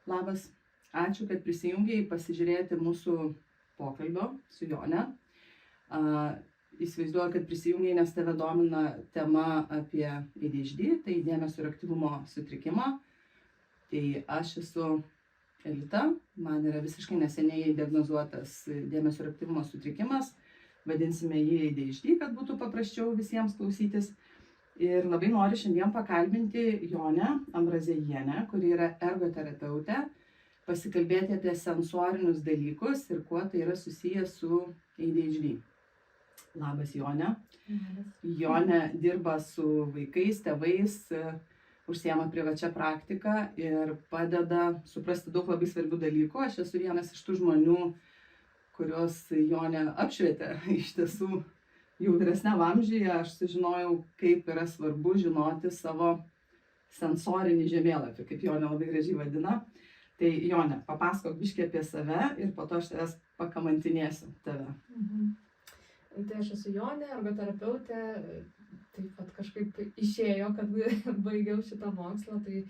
Labas, ačiū, kad prisijungiai pasižiūrėti mūsų pokalbio su Jone. Įsivaizduoju, kad prisijungiai, nes tave domina tema apie ADHD, tai dėmesio ir aktyvumo sutrikimą. Tai aš esu Elita, man yra visiškai neseniai diagnozuotas dėmesio ir aktyvumo sutrikimas. Vadinsime jį ADHD, kad būtų paprasčiau visiems klausytis. Ir labai noriu šiandien pakalbinti Jonę Ambrazejienę, kuri yra ergoterapeutė, pasikalbėti apie sensorinius dalykus ir kuo tai yra susijęs su ADHD. Labas, Jonė. Jonė dirba su vaikais, tėvais, užsiema privačia praktika ir padeda suprasti daug labai svarbių dalykų. Aš esu vienas iš tų žmonių, kurios Jonė apšvietė iš tiesų jau vyresniam amžiuje. Aš sužinojau, kaip yra svarbu žinoti savo sensorinį žemėlapį, kaip Jonė labai gražiai vadina. Tai Jonė, papasakok biškį apie save ir po to aš tavęs pakamantinėsiu tave. Tai aš esu Jonė, ergoterapeutė, taip pat kažkaip išėjo, kad baigiau šitą mokslą, tai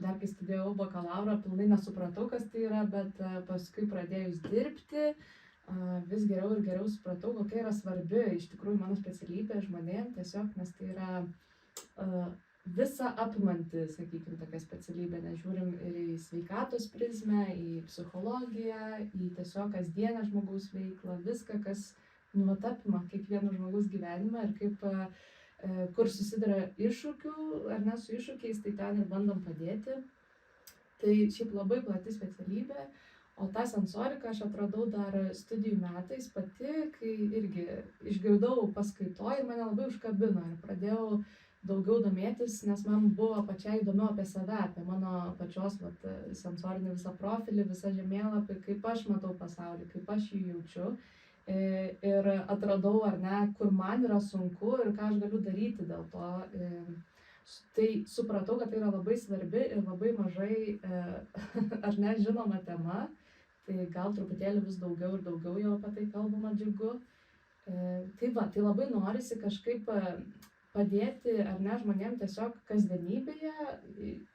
dar kai studijavau bakalaurą, pilnai nesupratau, kas tai yra, bet paskui pradėjus dirbti, vis geriau ir geriau supratau, kokia yra svarbi iš tikrųjų mano specialybė žmonėm, tiesiog, nes tai yra visa apimanti, sakykime, tokia specialybė, nes žiūrim ir į sveikatos prizmę, į psichologiją, į tiesiog kasdienę žmogaus veiklą, viską, kas apima kiekvieno žmogaus gyvenimą ir kaip, kur susiduria iššūkių ar ne su iššūkiais, tai ten ir bandom padėti. Tai šiaip labai plati specialybė, o tą sensoriką aš atradau dar studijų metais pati, kai irgi išgirdau paskaitoj ir mane labai užkabino ir pradėjau daugiau domėtis, nes man buvo pačiai įdomiau apie save, apie mano pačios sensorinį visą profilį, visą žemėlapį, kaip aš matau pasaulį, kaip aš jį jaučiu. Ir atradau, ar ne, kur man yra sunku ir ką aš galiu daryti dėl to. Tai supratau, kad tai yra labai svarbi ir labai mažai, ar ne, žinoma tema. Tai gal truputėlį vis daugiau ir daugiau jau apie tai kalbama, džiugu. Tai labai norisi kažkaip padėti, ar ne, žmonėm tiesiog kasdienybėje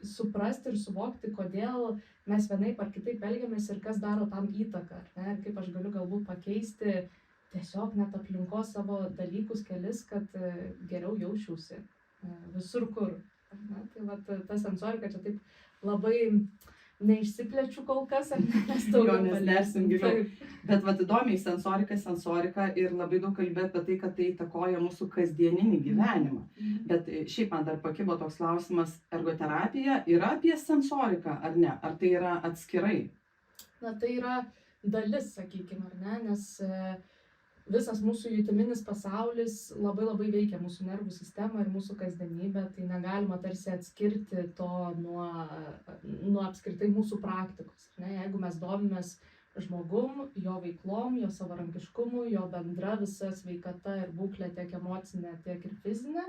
suprasti ir suvokti, kodėl mes vienaip ar kitaip elgiamės ir kas daro tam įtaką, ar ne, ir kaip aš galiu galbūt pakeisti tiesiog net aplinkos savo dalykus kelis, kad geriau jausčiausi visur kur. Ne? Tai ta sensorika čia taip labai neišsiplečiu kol kas, nes daugiau nersim giliau. Bet įdomiai sensorika ir labai daug kalbė apie tai, kad tai įtakoja mūsų kasdieninį gyvenimą. Bet šiaip man dar pakibo toks klausimas, ergoterapija yra apie sensoriką ar ne? Ar tai yra atskirai? Na, tai yra dalis, sakykime, ar ne, nes visas mūsų jutiminis pasaulis labai veikia mūsų nervų sistemą ir mūsų kasdienybę, tai negalima tarsi atskirti to nuo apskritai mūsų praktikos. Ne? Jeigu mes domimės žmogum, jo veiklom, jo savarankiškumu, jo bendra visa sveikata ir būklė tiek emocinė, tiek ir fizinė,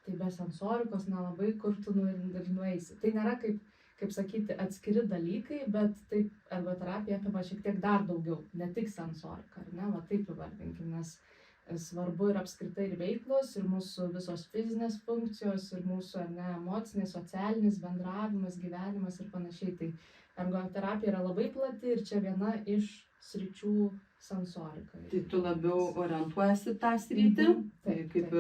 tai be sensorikos nelabai kur tu nueisi. Tai nėra kaip sakyti, atskiri dalykai, bet taip ergoterapija apima šiek tiek dar daugiau, ne tik sensoriką, ar ne, taip įvardinkim, nes svarbu ir apskritai ir veiklos, ir mūsų visos fizinės funkcijos, ir mūsų, ar ne, emocinis, socialinis bendravimas, gyvenimas ir panašiai. Tai ergoterapija yra labai plati ir čia viena iš sričių sensorika. Tai tu labiau orientuojasi tą sritį, kaip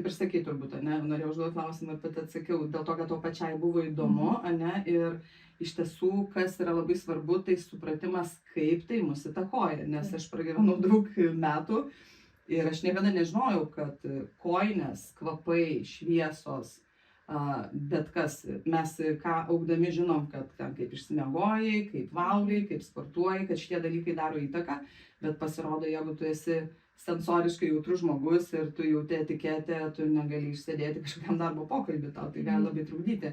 ir sakai turbūt, ne, norėjau užduoti klausimą, bet atsakiau, dėl to, kad to pačiai buvo įdomu, ne, ir iš tiesų, kas yra labai svarbu, tai supratimas, kaip tai mus įtakoja, nes aš pragyvenau daug metų ir aš niekada nežinojau, kad kojinės, kvapai, šviesos, bet kas, mes ką augdami žinom, kad kaip išsimiegojai, kaip valgai, kaip sportuoji, kad šitie dalykai daro įtaką, bet pasirodo, jeigu tu esi sensoriškai jautrus žmogus ir tu jauti etiketę, tu negali išsėdėti kažkokiam darbo pokalbį, tau tai gali labai trukdyti.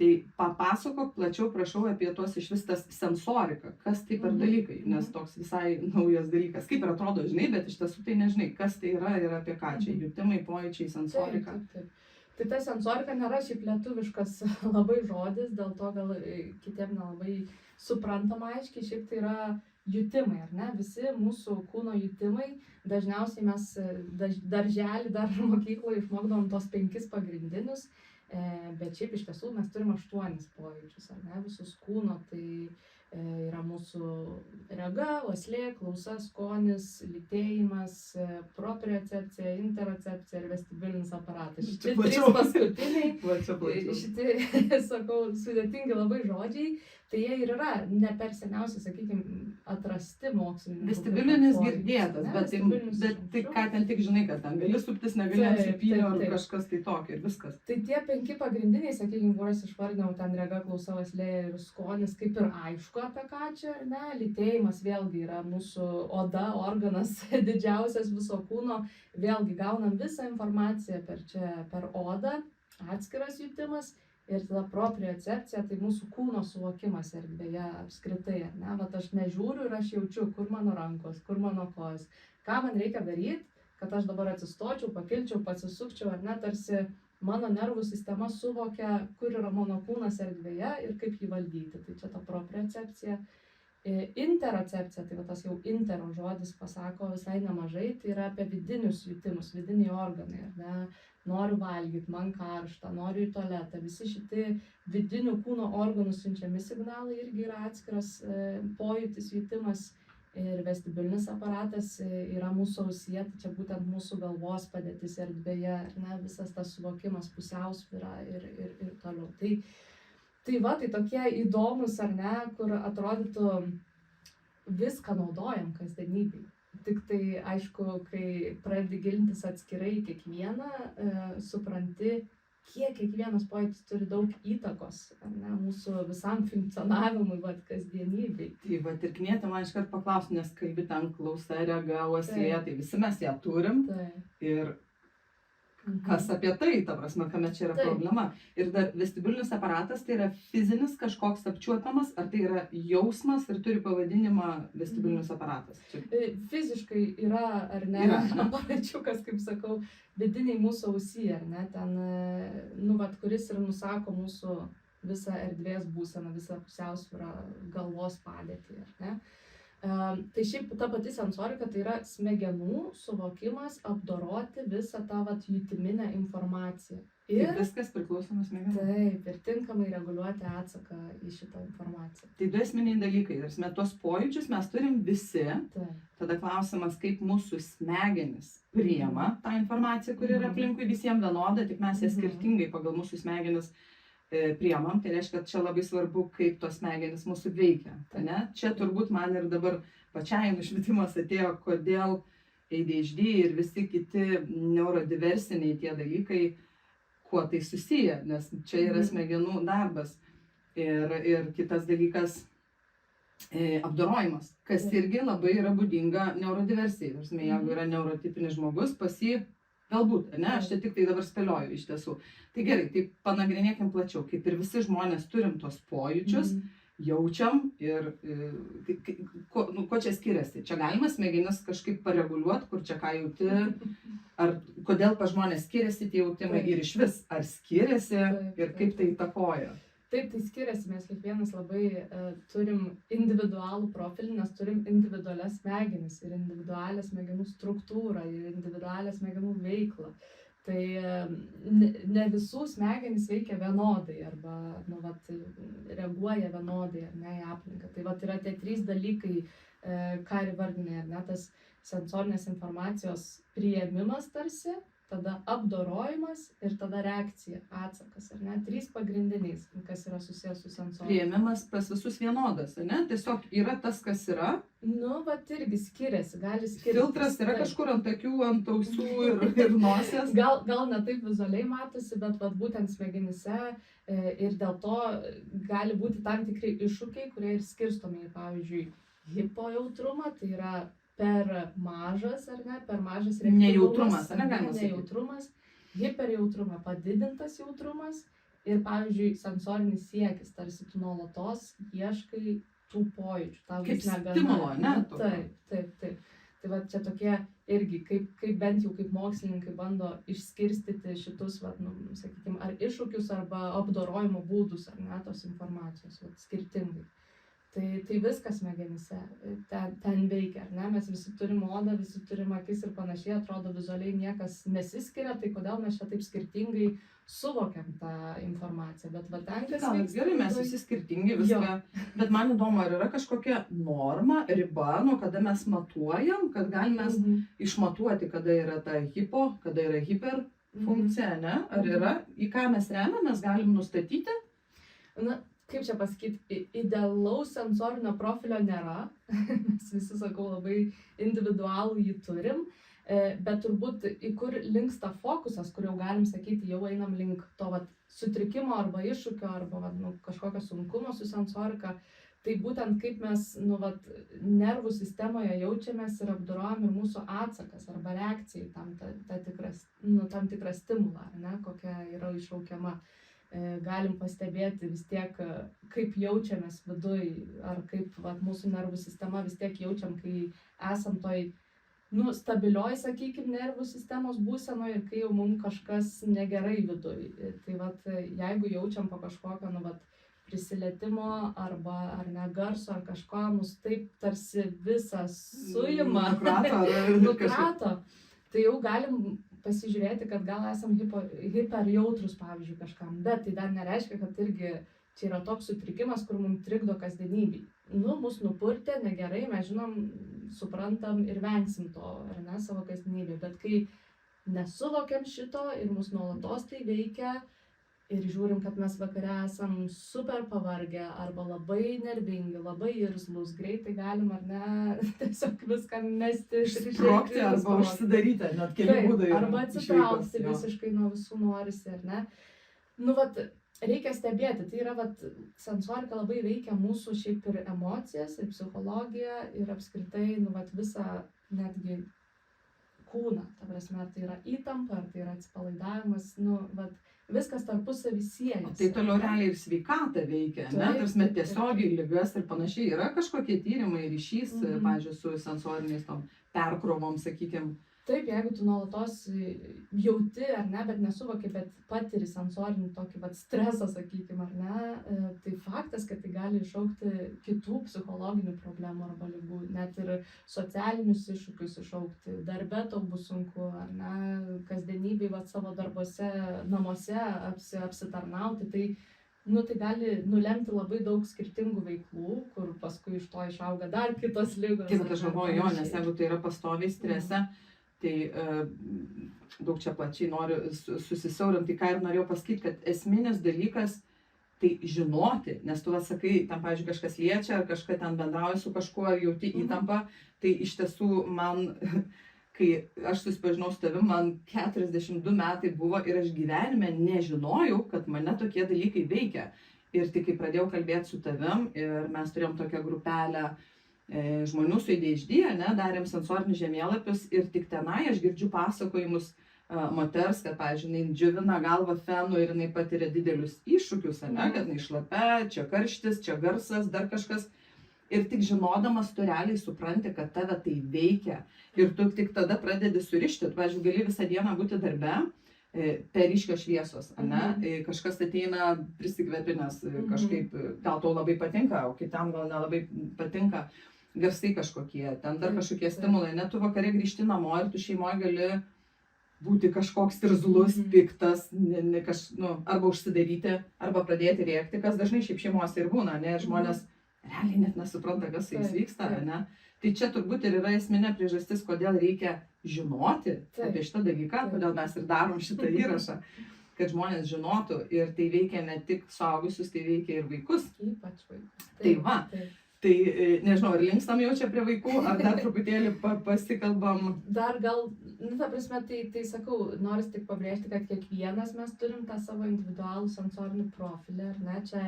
Tai papasakok plačiau, prašau, apie tuos išvis tas sensorika, kas tai per dalykai, nes toks visai naujas dalykas. Kaip ir atrodo, žinai, bet iš tiesų tai nežinai, kas tai yra ir apie ką čia, jutimai, pojūčiai, sensorika. Tai ta sensorika nėra šiaip lietuviškas labai žodis, dėl to gal kitiem nelabai suprantama aiškiai, šiaip tai yra jutimai, ar ne? Visi mūsų kūno jutimai, dažniausiai mes darželį, dar mokykloje išmokdavom tos 5 pagrindinius Bet šiaip iš tiesų mes turim 8 pojūčius, ar ne, visus kūno, tai yra mūsų rega, uoslė, klausa, skonis, lytėjimas, propriocepcija, interocepcija ir vestibulinis aparatas. Šitie 3 paskutiniai, šitie, sakau, sudėtingi labai žodžiai, tai jie ir yra ne per seniausiai, sakykime, atrasti mokslininkų. Vestibulinis girdėtas, bet tai ką ten tik žinai, kad ten gali suptis, negali apsipynio ar kažkas tai tokio ir viskas. Tai tie 5 pagrindiniai, sakykime, kuriuos išvardinau, ten rega, klausa, uoslė ir skonis, kaip ir aišku apie ką čia, ar ne? Lytėjimas vėlgi yra mūsų oda, organas didžiausias viso kūno, vėlgi gaunam visą informaciją per odą, atskiras jutimas. Ir tada propriocepcija, tai mūsų kūno suvokimas erdvėje apskritai, ar ne? Vat aš nežiūriu ir aš jaučiu, kur mano rankos, kur mano kojos, ką man reikia daryti, kad aš dabar atsistočiau, pakilčiau, pasisukčiau, ar ne, tarsi mano nervų sistema suvokia, kur yra mano kūnas erdvėje ir kaip jį valdyti. Tai čia ta propriocepcija. Interocepcija, tai va tas jau intero žodis pasako visai nemažai, tai yra apie vidinius jutimus, vidiniai organai, ar ne? Noriu valgyti, man karšta, noriu į tualetą. Visi šitie vidinių kūno organų siunčiami signalai irgi yra atskiras pojūtis, jutimas. Ir vestibulinis aparatas yra mūsų ausyje, tai čia būtent mūsų galvos padėtis erdvėje, ne, visas tas suvokimas, pusiausvyra ir toliau. Tai va, tai tokie įdomus, ar ne, kur atrodytų viską naudojam kasdienybėj. Tik tai, aišku, kai pradedi gilintis atskirai kiekvieną, supranti, kiek kiekvienas pojūtis turi daug įtakos, ar ne, mūsų visam funkcionavimui, kasdienybei. Tai va, ir Knietė man iškart paklausti, nes kalbi ten klausa, rega, uoslė, tai visi mes ją turim. Ir kas apie tai, ta prasme, kame čia yra problema. Ir dar vestibulinis aparatas tai yra fizinis kažkoks apčiuopiamas, ar tai yra jausmas ir turi pavadinimą vestibulinis aparatas? Fiziškai yra, ar ne, aparačiukas, kaip sakau, vidiniai mūsų ausyje, ar ne, ten, nu, vat, kuris ir nusako mūsų visą erdvės būseną, visą pusiausvyrą, galvos padėtį, ar ne. Tai šiaip ta pati sensorika tai yra smegenų suvokimas apdoroti visą tą jutiminę informaciją. Ir viskas priklauso nuo smegenų. Taip, ir tinkamai reguliuoti atsaką į šitą informaciją. Tai 2 esminiai dalykai. Tuos pojūčius mes turim visi. Tada klausimas, kaip mūsų smegenys priima tą informaciją, kuri yra aplinkui visiems vienoda, tik mes ją skirtingai pagal mūsų smegenis priemam, tai reiškia, kad čia labai svarbu, kaip tos smegenys mūsų veikia. Ne? Čia turbūt man ir dabar pačiai nušvitimas atėjo, kodėl ADHD ir visi kiti neurodiversiniai tie dalykai, kuo tai susiję, nes čia yra smegenų darbas. Ir kitas dalykas apdorojimas, kas irgi labai yra būdinga neurodiversijai. Jeigu yra neurotipinis žmogus, pas jį galbūt, ne, aš čia tik tai dabar spėlioju iš tiesų. Tai gerai, tai panagrinėkim plačiau, kaip ir visi žmonės turim tos pojūčius, jaučiam ir ko čia skiriasi. Čia galima smegenis kažkaip pareguliuoti, kur čia ką jauti, ar kodėl pas žmonės skiriasi tie jautimai ir iš vis, ar skiriasi ir kaip tai įtakoja. Taip, tai skiriasi, mes kiekvienas labai turim individualų profilį, nes turim individualias smegenis ir individualią smegenų struktūrą ir individualią smegenų veiklą. Tai ne visų smegenys veikia vienodai arba reaguoja vienodai, ar ne, į aplinką. Tai yra tie 3 dalykai, ką ir vardinė, ar ne, tas sensorinės informacijos priėmimas tarsi, tada apdorojimas ir tada reakcija, atsakas, ar ne? 3 pagrindiniais, kas yra susijęs su sensorika. Priėmimas pas visus vienodas, ne? Tiesiog yra tas, kas yra. Nu, irgi skiriasi, gali skiriasi. Filtras yra kažkur ant akių, ant ausų ir nosies. Gal ne taip vizualiai matosi, bet būtent smegenyse ir dėl to gali būti tam tikri iššūkiai, kurie ir skirstomi, pavyzdžiui, hipojautrumą, tai yra per mažas, ar ne, per mažas reaktyvumas. Nejautrumas, ar ne, galima sakyti? Nejautrumas, hiperjautrumą, padidintas jautrumas ir, pavyzdžiui, sensorinis siekis, tarsi tu nuolatos ieškai tų pojūčių. Kaip stimulo, ne? Taip. Tai čia tokie irgi, kaip bent jau kaip mokslininkai bando išskirstyti šitus, sakykime, ar iššūkius, arba apdorojimo būdus, ar ne, tos informacijos, skirtingai. Tai viskas smegenyse ten veikia, ar ne? Mes visi turim odą, visi turim akis ir panašiai, atrodo vizualiai niekas nesiskiria, tai kodėl mes čia taip skirtingai suvokiam tą informaciją, bet va ten, kas Gal vyksta gerai, mes viduj- visi skirtingi viską, bet man įdomu, ar yra kažkokia norma, riba, nuo kada mes matuojam, kad galime išmatuoti, kada yra ta hipo, kada yra hiper funkcija, ne? Ar yra, į ką mes remiamės, galim nustatyti? Na, kaip čia pasakyti, idealaus sensorinio profilio nėra, mes visi, sakau, labai individualų jį turim, bet turbūt į kur linksta fokusas, kur jau galim sakyti, jau einam link to vat, sutrikimo arba iššūkio, arba vat, nu, kažkokio sunkumo su sensorika, tai būtent kaip mes nervų sistemoje jaučiamės ir apdorojam ir mūsų atsakas arba reakcija į tam tikrą stimulą, ar ne, kokia yra iššaukiama. Galim pastebėti vis tiek, kaip jaučiamės viduj, ar kaip mūsų nervų sistema vis tiek jaučiam, kai esam toj stabilioj, sakykim, nervų sistemos būsenoje ir kai jau mums kažkas negerai viduj. Tai jeigu jaučiam po kažkokio, prisilietimo arba ar ne garso ar kažko, mus taip tarsi visą suima, nukrato, tai jau galim pasižiūrėti, kad gal esam hiperjautrus, pavyzdžiui, kažkam, bet tai dar nereiškia, kad irgi čia yra toks sutrikimas, kur mums trikdo kasdienybei. Mus nupurtė, negerai, mes žinom, suprantam ir vengsim to, ar ne, savo kasdienybėje, bet kai nesuvokiam šito ir mus nuolatos tai veikia ir žiūrim, kad mes vakare esam super pavargę arba labai nervingi, labai irzlus, greitai galim, ar ne, tiesiog viską mesti, išsprogti arba užsidaryti, net keli būdai. Arba atsitraukti visiškai nuo visų norisi, ar ne. Reikia stebėti, tai yra, sensorika labai veikia mūsų šiaip ir emocijas, ir psichologiją, ir apskritai, visą netgi kūną, ta prasme, ar tai yra įtampa, ar tai yra atsipalaidavimas, viskas tarpusavy siejasi. Tai toliau realiai ir sveikatą veikia, ne? Tarsi tiesiogiai ligas ir panašiai. Yra kažkokie tyrimai, ryšys, pavyzdžiui, su sensoriniais tom perkrovom, sakykim. Taip, jeigu tu nuolatos jauti, ar ne, bet nesuvoki, bet patiri sensorinį tokį stresą, sakykim, ar ne, tai faktas, kad tai gali iššaukti kitų psichologinių problemų arba ligų, net ir socialinius iššūkius iššaukti, darbe tau bus sunku, ar ne, kasdienybėj savo darbuose, namuose apsitarnauti, tai tai gali nulemti labai daug skirtingų veiklų, kur paskui iš to išauga dar kitos ligos. Taip, bet aš galvoju, jo, nes jeigu tai yra pastoviai strese, tai daug čia plačiai noriu susisiaurinti, ką ir norėjau pasakyti, kad esminis dalykas tai žinoti, nes tu sakai, ten, pavyzdžiui, kažkas liečia, ar kažką ten bendrauja su kažkuo, ar jauti įtampą, tai iš tiesų man, kai aš susipažinau su tavim, man 42 metai buvo ir aš gyvenime nežinojau, kad mane tokie dalykai veikia. Ir tik kai pradėjau kalbėti su tavim ir mes turėjom tokią grupelę žmonių su ADHD, darėm sensorinius žemėlapius ir tik tenai aš girdžiu pasakojimus moters, kad, pavyzdžiui, jinai džiovina galvą fenu ir jinai patiria didelius iššūkius, kad jinai šlapia, čia karštis, čia garsas, dar kažkas. Ir tik žinodamas tu realiai supranti, kad tave tai veikia. Ir tu tik tada pradedi surišti. Tu, pavyzdžiui, gali visą dieną būti darbe, per ryškios šviesos, kažkas ateina prisikvepinęs kažkaip, gal tau labai patinka, o kitam gal nelabai patinka. Garsai kažkokie, ten dar kažkokie stimulai, net tu vakare grįžti namo ir tu šeimoje gali būti kažkoks irzlus, piktas, arba užsidaryti, arba pradėti rėkti, kas dažnai šiaip šeimose ir būna, ir žmonės realiai net nesupranta, kas su jais vyksta, Tai čia turbūt ir yra esminė priežastis, kodėl reikia žinoti apie šitą dalyką, kodėl mes ir darom šitą įrašą, kad žmonės žinotų ir tai veikia ne tik suaugusius, tai veikia ir vaikus. Ypač vaikus. Tai va. Tai nežinau, ar linkstam jau čia prie vaikų, ar dar truputėlį pasikalbam? Dar gal, ta prasme, tai sakau, noris tik pabrėžti, kad kiekvienas mes turim tą savo individualų sensorinį profilį, ar ne, čia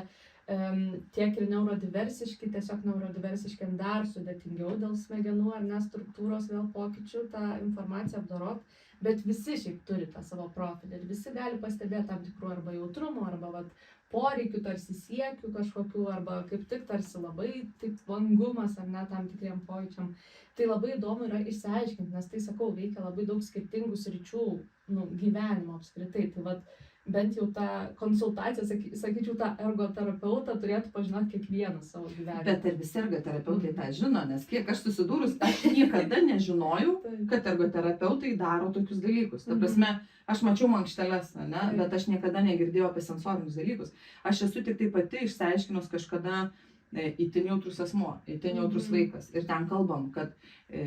tiek ir neurodiversiški, tiesiog neurodiversiškiam dar sudėtingiau dėl smegenų ar ne struktūros vėl pokyčių tą informaciją apdorot, bet visi šiaip turi tą savo profilį ir visi gali pastebėti tam tikrų arba jautrumų, arba poreikių, tarsi siekių kažkokių, arba kaip tik tarsi labai taip vangumas ar ne tam tikriem pojūčiam. Tai labai įdomu yra išsiaiškinti, nes tai, sakau, veikia labai daug skirtingų sričių gyvenimo apskritai. Tai bent jau tą konsultaciją, sakyčiau, tą ergoterapeutą turėtų pažinoti kiekvienas savo gyvenime. Bet ir visi ergoterapeutai tą žino, nes kiek aš susidūrus, aš niekada nežinojau, kad ergoterapeutai daro tokius dalykus. Ta prasme, aš mačiau mankšteles, ne, bet aš niekada negirdėjau apie sensorinius dalykus. Aš esu tik tai pati išsiaiškinus kažkada itin jautrus asmuo, itin jautrus vaikas. Ir ten kalbam, kad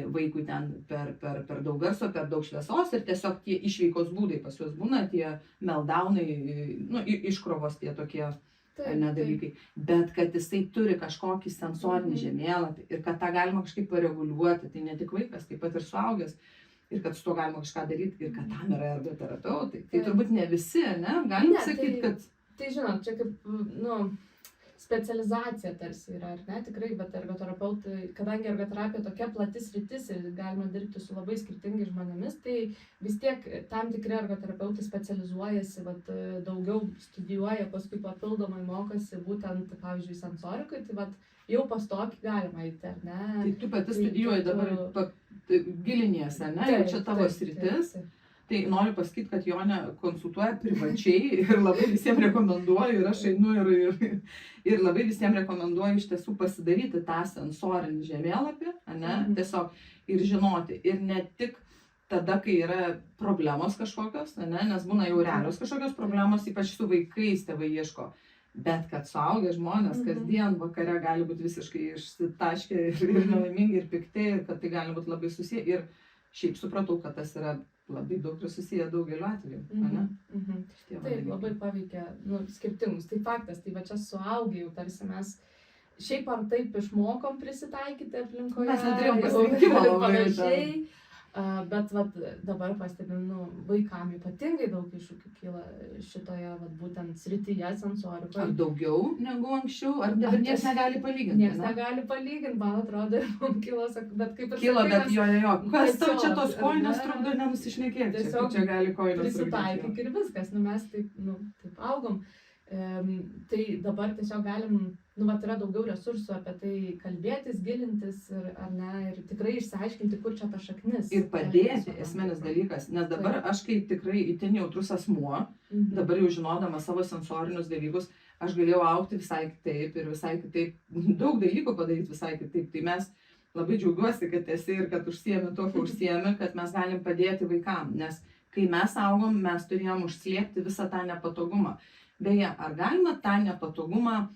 vaikui ten per daug garso, per daug šviesos ir tiesiog tie išveikos būdai pas juos būna, tie meltdownai, nu, iškrovos tie tokie dalykai. Bet kad jisai turi kažkokį sensorinį žemėlapį ir kad tą galima kažkaip pareguliuoti, tai ne tik vaikas, taip pat ir suaugęs. Ir kad su to galima kažką daryti ir kad tam yra ergoterapeutai. Tai turbūt ne visi, ne? Galim sakyti, kad... Tai žinot, čia kaip, nu, specializacija tarsi yra, ar ne, tikrai, bet ergoterapeutai, kadangi ergoterapija tokia plati sritis ir galima dirbti su labai skirtingais žmonėmis, tai vis tiek tam tikri ergoterapeutai specializuojasi, vat, daugiau studijuoja, paskui papildomai mokosi būtent, pavyzdžiui, sensorikai, tai vat, jau pas tokį galima eiti, ar ne? Tai tu pati studijuoji dabar giliniesi, ne? Jau čia tavo sritis. Tai noriu pasakyti, kad Jonė konsultuoja privačiai ir labai visiems rekomenduoju, ir aš einu ir labai visiems rekomenduoju iš tiesų pasidaryti tą sensorinį žemėlapį, ne, tiesiog ir žinoti. Ir ne tik tada, kai yra problemos kažkokios, ne, nes būna jau realios kažkokios problemos, ypač su vaikais tėvai ieško. Bet kad suaugę žmonės kasdien vakare gali būti visiškai išsitaškę ir nelaimingi ir pikti, ir kad tai gali būti labai susiję. Ir šiaip supratau, kad tas yra labai daug ir susiję daugeliu atveju, ne? Taip, labai paveikia, nu, skirtingus. Tai faktas, tai va čia suaugę jau tarsi mes šiaip ar taip išmokom prisitaikyti aplinkoje. Mes neturėjom pasirinkimo labai. Bet vat, dabar pastebim, nu, vaikam ypatingai daug iššūkių kyla šitoje vat, būtent srityje sensorikoje. Ar daugiau negu anksčiau, ar niekas negali palyginti? Niekas negali palyginti, man atrodo, ir mums kilo, bet kaip ir kilo, bet jo. Kas tau čia tos kojinės trukdo nenusišnekėti? Tiesiog čia gali kojinės prisitaikyk ir viskas, nu mes taip, nu, taip augom. Tai dabar tiesiog galim, nu, vat, yra daugiau resursų apie tai kalbėtis, gilintis ir tikrai išsiaiškinti, kur čia ta šaknis. Ir padėti, esminis dalykas, nes dabar aš kaip tikrai itin jautrus asmuo, dabar jau žinodama savo sensorinius dalykus, aš galėjau augti visai kitaip ir visai kitaip, daug dalykų padaryti visai kitaip. Tai mes labai džiaugiuosi, kad esi ir kad užsiemi to, ko užsiemi, kad mes galim padėti vaikam, nes kai mes augom, mes turėjom užslėpti visą tą nepatogumą. Beje, ar galima tą nepatogumą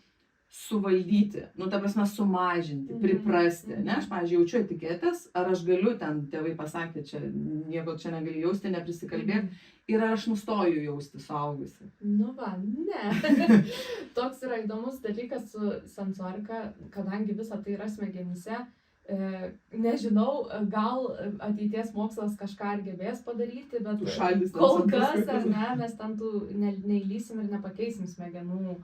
suvaldyti, nu, ta prasme, sumažinti, priprasti, ne, aš, pavyzdžiui, jaučiu etiketės, ar aš galiu, ten tėvai pasakė, čia nieko čia negali jausti, neprisikalbėk, ir aš nustoju jausti suaugusi. Nu va, ne. Toks yra įdomus dalykas su sensorika, kadangi visa tai yra smegenyse. Nežinau, gal ateities mokslas kažką ir gebės padaryti, bet kol kas, ar ne, mes ten neįlysim ir nepakeisim smegenų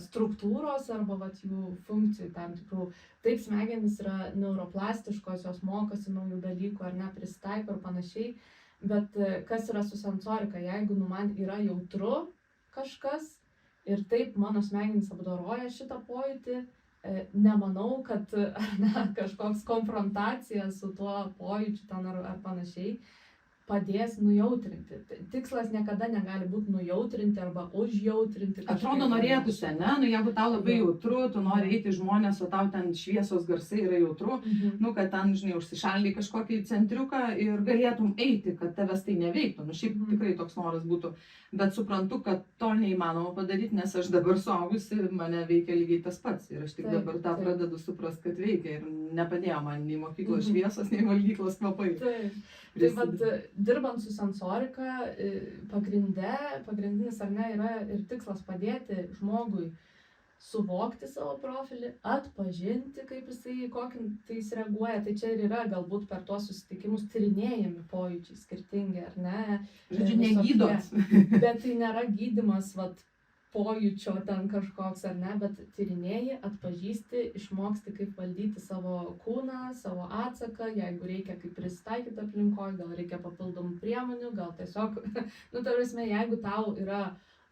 struktūros arba vat, jų funkcijų tam tikrų. Taip, smegenys yra neuroplastiškos, jos mokosi naujų dalykų ar ne, prisitaiko ir panašiai, bet kas yra su sensorika, jeigu nu man yra jautru kažkas ir taip mano smegenys apdoroja šitą pojūtį, nemanau, kad kažkoks konfrontacija su tuo pojūčiu ten ar panašiai padės nujautrinti. Tikslas niekada negali būti nujautrinti arba užjautrinti. Atrodo, norėtųsi, ne? Nu, jeigu tau labai jautru, tu nori eiti žmonės, o tau ten šviesos garsai yra jautru, nu, kad ten, žinai, užsišaldai kažkokį centriuką ir galėtum eiti, kad tavęs tai neveiktų. Nu, šiaip tikrai toks noras būtų. Bet suprantu, kad to neįmanoma padaryti, nes aš dabar suaugusi, mane veikia lygiai tas pats. Ir aš tik dabar tą pradedu suprasti, kad veikia. Ir nepadėjo man nei mokyklos šviesos, nei valgyklos kvapai. Tai vat, dirbant su sensorika, pagrindinis ar ne, yra ir tikslas padėti žmogui suvokti savo profilį, atpažinti, kaip jisai, kokį tai jis reaguoja. Tai čia ir yra galbūt per tuos susitikimus tyrinėjami pojūčiai skirtingi, ar ne? Žodžiu, negydot. Bet tai nėra gydymas, vat, pojūčio ten kažkoks, ar ne, bet tyrinėji, atpažįsti, išmoksti, kaip valdyti savo kūną, savo atsaką, jeigu reikia kaip prisitaikyti aplinkoje, gal reikia papildomų priemonių, gal tiesiog, nu, ta prasme, jeigu tau yra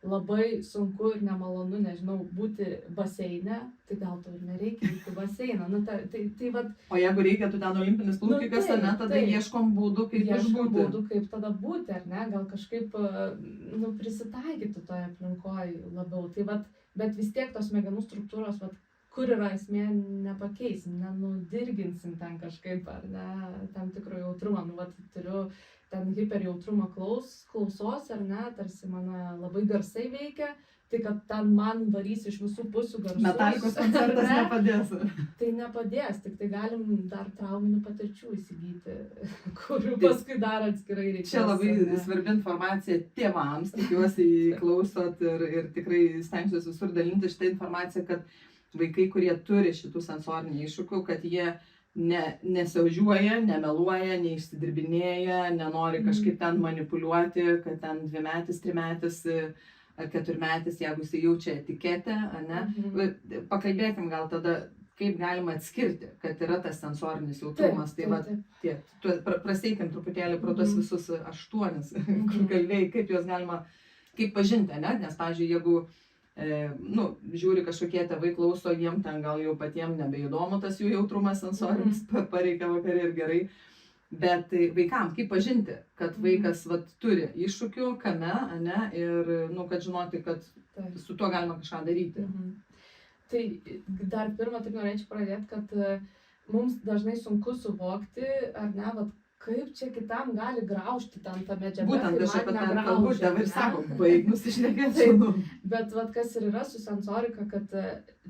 labai sunku ir nemalonu, nežinau, būti baseine, tai gal tau ir nereikia eiti į baseiną. Nu, tai vat, O jeigu reikia, tu ten olimpinis plaukikas, taip, ne, tada taip. ieškom būdų, kaip ieškom išbūti. būdų, kaip tada būti, ar ne, gal kažkaip nu, prisitaikyti toje aplinkoje labiau. Tai vat, bet vis tiek tos smegenų struktūros, vat, kur yra esmė, nepakeisim, nenudirginsim ten kažkaip, ar ne, tam tikro jautrumo. Nu, vat, turiu ten hiperjautrumą klausos, ar ne, tarsi mane labai garsai veikia, tai kad ten man varys iš visų pusių garsus. Metalikos koncertas nepadės. Tai nepadės, tik tai galim dar trauminių patirčių įsigyti, kurių paskui dar atskirai reikės. Čia labai svarbi informacija tėvams, tikiuosi klausot ir tikrai stengsiuosi visur dalinti šitą informaciją, kad vaikai, kurie turi šitų sensorinių iššūkių, kad jie nesiožiuoja, nemeluoja, neišsidirbinėja, nenori kažkaip ten manipuliuoti, kad ten 2-metis, 3-metis, 4-metis, jeigu jis jaučia etiketę, ne? Pakalbėkim gal tada, kaip galima atskirti, kad yra tas sensorinis jautrumas. Tai va, praseikim truputėlį pro tos visus 8, kur kalbėjai, kaip juos galima, kaip pažinti, ne? Nes, pavyzdžiui, jeigu žiūri kažkokie tėvai klauso, jiem ten gal jau patiem nebeįdomu tas jų jautrumas sensorinis, pareikia vakarė ir gerai. Bet vaikam, kaip pažinti, kad vaikas turi iššūkių, kame, ne, ir kad žinoti, kad su tuo galima kažką daryti. Tai dar pirmą taip norėčiau pradėti, kad mums dažnai sunku suvokti, ar ne, kaip čia kitam gali graužti ten tą medžiagą. Būtent aš apie tą kalbu, tėvai ir sako, baig nusišnekėti. Bet kas ir yra su sensorika, kad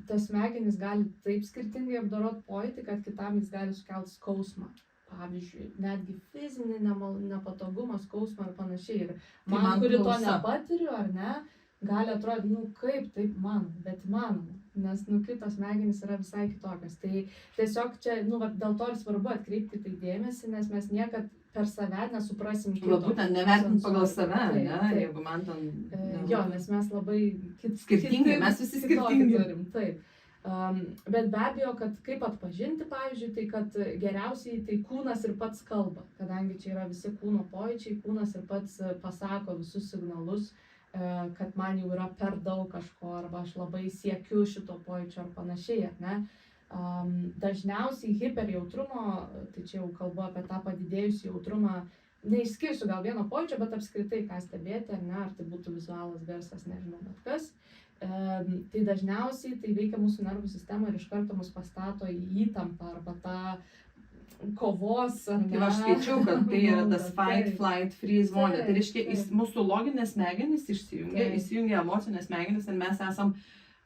tas smegenys gali taip skirtingai apdoroti pojūtį, kad kitam jis gali sukelti skausmą. Pavyzdžiui, netgi fizinį nepatogumą, skausmą ir panašiai. Ir man, kuri to nepatiriu, ar ne, gali atrodyti, kaip taip man, bet įmanoma. Nes kitos smegenys yra visai kitokios. Tai tiesiog čia, dėl to ir svarbu atkreipti tai dėmesį, nes mes niekad per save nesuprasim kito. Būtent nevertint pagal save, ne, jeigu man ten... Jo, nes mes labai skirtingai, mes visi skirtingi turim. Taip. Bet be abejo, kad kaip atpažinti, pavyzdžiui, tai kad geriausiai tai kūnas ir pats kalba, kadangi čia yra visi kūno pojūčiai, kūnas ir pats pasako visus signalus, kad man jau yra per daug kažko, arba aš labai siekiu šito pojūčio ar panašiai, ar ne. Dažniausiai hiperjautrumo, tai čia jau kalbu apie tą padidėjusį jautrumą, neišskirsiu gal vieno pojūčio, bet apskritai ką stebėti, ar ne, ar tai būtų vizualas, garsas, nežinau, bet kas. Tai dažniausiai tai veikia mūsų nervų sistemą ir iš karto mus pastato į įtampą arba tą kovos. Tai aš skaičiau, kad tai yra tas fight, flight, freeze mode. Tai reiškia, mūsų loginės smegenys įsijungia emocinės smegenys ir mes esam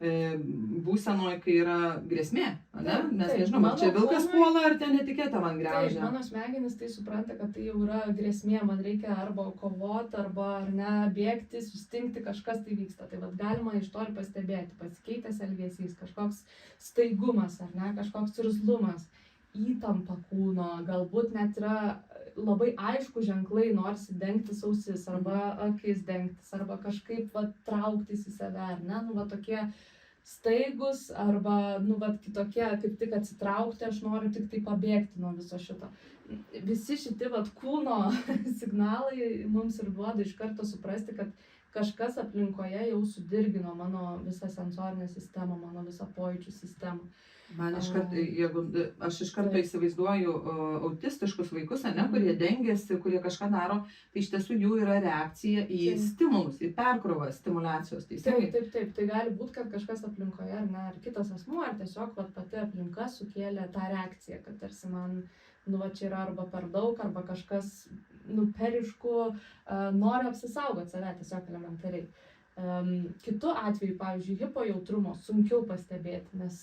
būsenoje, kai yra grėsmė, ne? Mes nežinom, ar čia vilkas puola, ar ten etiketė man graužia. Taip, mano smegenys tai supranta, kad tai jau yra grėsmė, man reikia arba kovoti, arba ar ne, bėgti, sustingti, kažkas tai vyksta. Tai galima iš to ir pastebėti, pasikeitęs elgesys, kažkoks staigumas, ar ne, kažkoks irzlumas, įtampa kūno, galbūt net yra labai aišku ženklai, norisi dengtis ausis, arba akis dengtis, arba kažkaip trauktis į save, ar ne, tokie staigus, arba kitokie, kaip tik atsitraukti, aš noriu tik tai pabėgti nuo viso šito. Visi šitie kūno signalai mums ir duoda iš karto suprasti, kad kažkas aplinkoje jau sudirgino mano visą sensorinę sistemą, mano visą pojūčių sistemą. Man aš iš karto įsivaizduoju autistiškus vaikus, ne, kurie dengiasi, kurie kažką daro, tai iš tiesų jų yra reakcija į stimulus, į perkrovą stimulacijos. Taip. Tai gali būti, kad kažkas aplinkoje, ar ne, ar kitas asmuo, ar tiesiog pati aplinka sukėlė tą reakciją, kad tarsi man, čia yra arba per daug, arba kažkas, per ryšku, nori apsisaugoti save tiesiog elementariai. Kitu atveju, pavyzdžiui, hipojautrumo sunkiau pastebėti, nes,